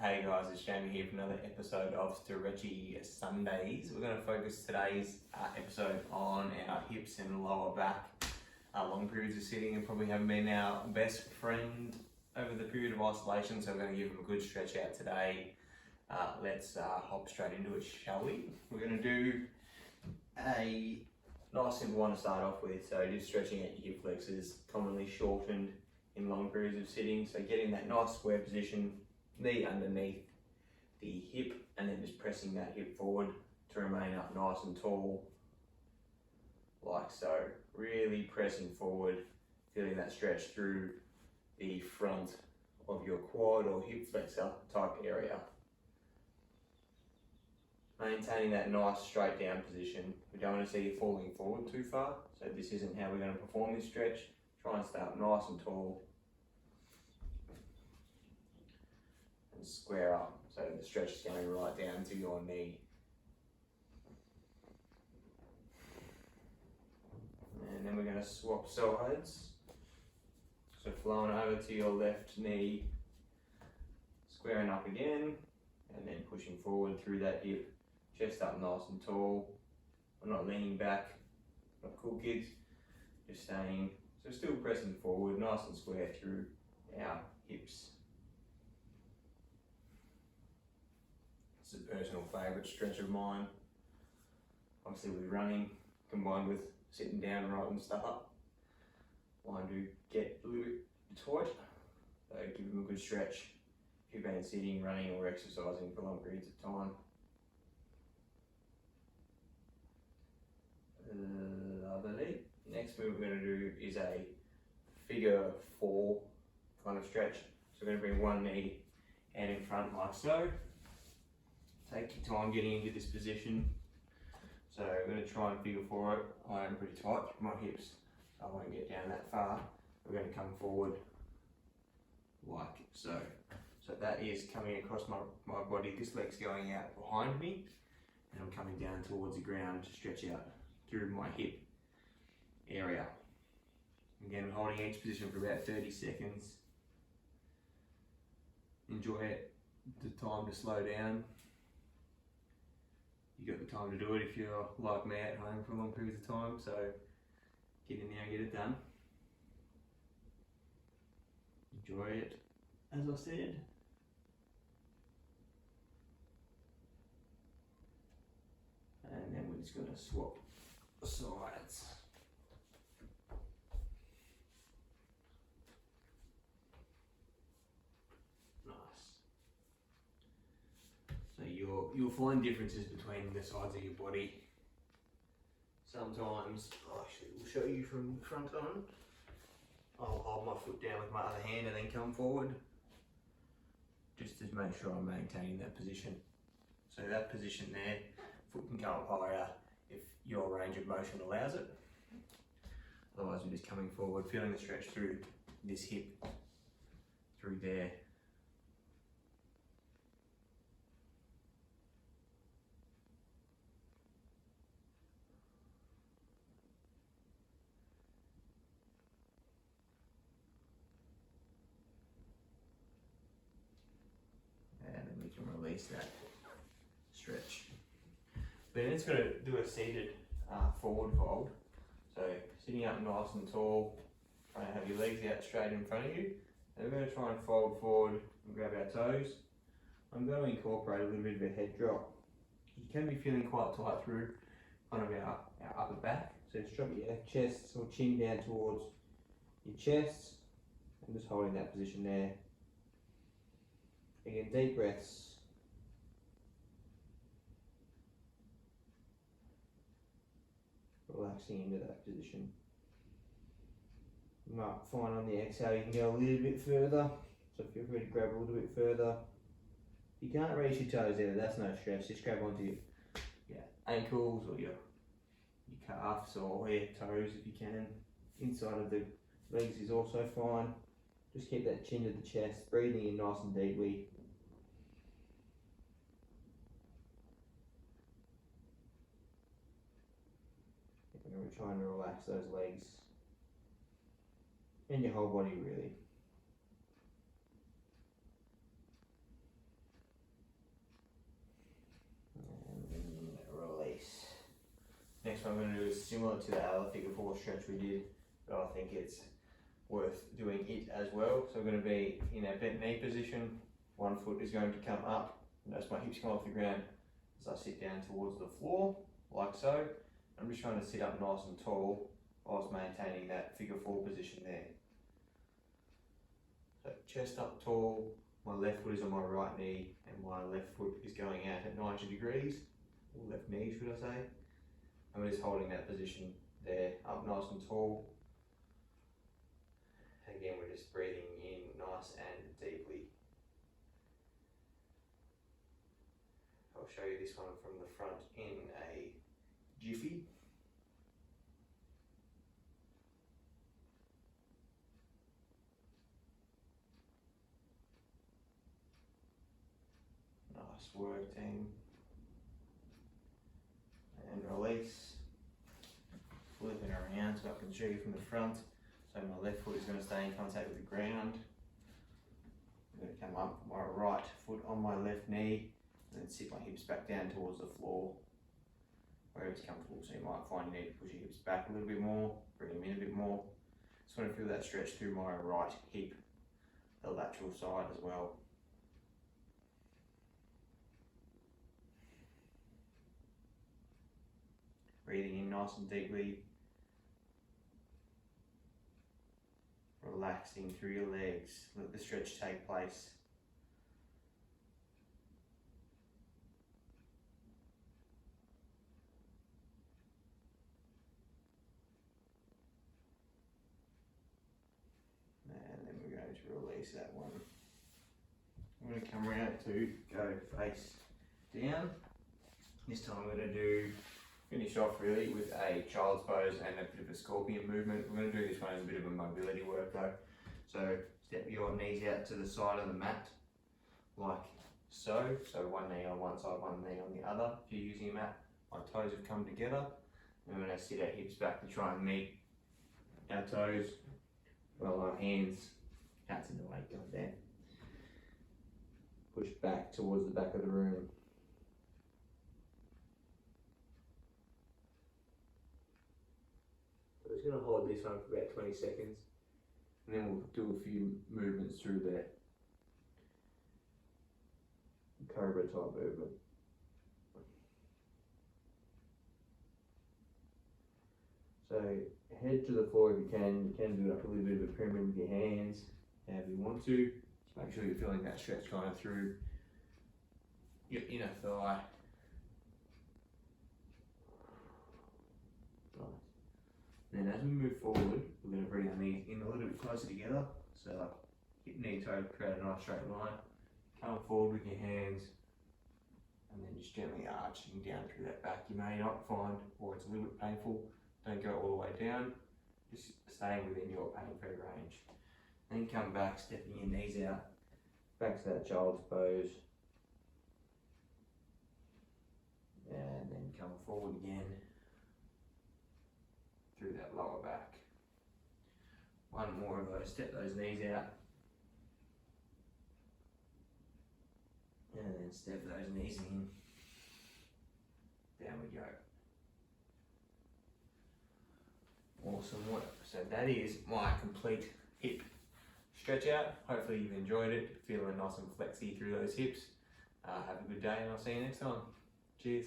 Hey guys, it's Jamie here for another episode of Stretchy Sundays. We're going to focus today's episode on our hips and lower back. Long periods of sitting and probably haven't been our best friend over the period of isolation, so we're going to give them a good stretch out today. Let's hop straight into it, shall we? We're going to do a nice simple one to start off with. So just stretching out your hip flexors, commonly shortened in long periods of sitting. So getting that nice square position, knee underneath the hip, and then just pressing that hip forward to remain up nice and tall, like so. Really pressing forward, feeling that stretch through the front of your quad or hip flexor type area. Maintaining that nice straight down position. We don't want to see you falling forward too far, so this isn't how we're going to perform this stretch. Try and stay up nice and tall and square up, so the stretch is going right down to your knee. And then we're going to swap sides. So flowing over to your left knee, squaring up again, and then pushing forward through that hip, chest up nice and tall. I'm not leaning back, not cool kids, just staying, so still pressing forward, nice and square through our hips. It's a personal favourite stretch of mine. Obviously with running, combined with sitting down right and stuff up, mine do get a little bit tight, so give them a good stretch if you've been sitting, running or exercising for long periods of time. Lovely. Next move we're going to do is a figure 4 kind of stretch. So we're going to bring one knee out in front like so. Take your time getting into this position. So we're going to try and figure 4 it. I am pretty tight with my hips, so I won't get down that far. We're going to come forward like so. So that is coming across my body. This leg's going out behind me, and I'm coming down towards the ground to stretch out through my hip area. Again, holding each position for about 30 seconds. Enjoy it, the time to slow down. You got the time to do it if you're like me at home for long periods of time, so get in there and get it done. Enjoy it, as I said. And then we're just going to swap sides. Nice. So you'll find differences between the sides of your body. Sometimes, actually we'll show you from front on. I'll hold my foot down with my other hand and then come forward, just to make sure I'm maintaining that position. So that position there, foot can go up higher if your range of motion allows it. Otherwise we're just coming forward, feeling the stretch through this hip, through there. And then we can release that stretch. Then it's going to do a seated forward fold. So sitting up nice and tall, trying to have your legs out straight in front of you. And we're going to try and fold forward and grab our toes. I'm going to incorporate a little bit of a head drop. You can be feeling quite tight through kind of our upper back. So just drop your chest or chin down towards your chest. I'm just holding that position there. Again, deep breaths. Relaxing into that position. You might find on the exhale you can go a little bit further, so feel free to grab a little bit further. If you can't reach your toes either, that's no stress, just grab onto your ankles or your calves or your toes if you can. Inside of the legs is also fine. Just keep that chin to the chest, breathing in nice and deeply. And we're trying to relax those legs and your whole body really. similar to the other figure 4 stretch we did, but I think it's worth doing it as well. So we're going to be in a bent knee position. One foot is going to come up. Notice my hips come off the ground as I sit down towards the floor, like so. I'm just trying to sit up nice and tall whilst maintaining that figure 4 position there. So chest up tall, my left foot is on my right knee, and my left foot is going out at 90 degrees, or left knee should I say. I'm just holding that position there, up nice and tall. And again, we're just breathing in nice and deeply. I'll show you this one from the front in a jiffy. Nice work, team. And release. Flip it around so I can show you from the front. So my left foot is going to stay in contact with the ground. I'm going to come up my right foot on my left knee and then sit my hips back down towards the floor where it's comfortable. So you might find you need to push your hips back a little bit more, bring them in a bit more. Just want to feel that stretch through my right hip, the lateral side as well. Breathing in nice and deeply. Relaxing through your legs. Let the stretch take place. And then we're going to release that one. I'm going to come around to go face down. This time we're going to finish off really with a child's pose and a bit of a scorpion movement. We're going to do this one as a bit of a mobility work though. So step your knees out to the side of the mat like so. So one knee on one side, one knee on the other. If you're using a mat, my toes have come together. And we're going to sit our hips back to try and meet our toes while our hands, hands in the way, going down. Push back towards the back of the room. So we're just going to hold this one for about 20 seconds and then we'll do a few movements through there. Cobra type movement. So head to the floor if you can. You can do like a little bit of a pyramid with your hands, however you want to. Just make sure you're feeling that stretch kind of through your inner thigh. Nice. Then as we move forward, we're going to bring our knees in a little bit closer together. So hip, knee, toe, create a nice straight line. Come forward with your hands and then just gently arching down through that back. You may not find, or it's a little bit painful, don't go all the way down, just staying within your pain-free range. Then come back, stepping your knees out, back to that child's pose. And then come forward again through that lower back. One more of those, step those knees out. And then step those knees in. Down we go. Awesome work. So that is my complete hip stretch out. Hopefully you've enjoyed it, feeling nice and flexy through those hips. Have a good day and I'll see you next time. Cheers.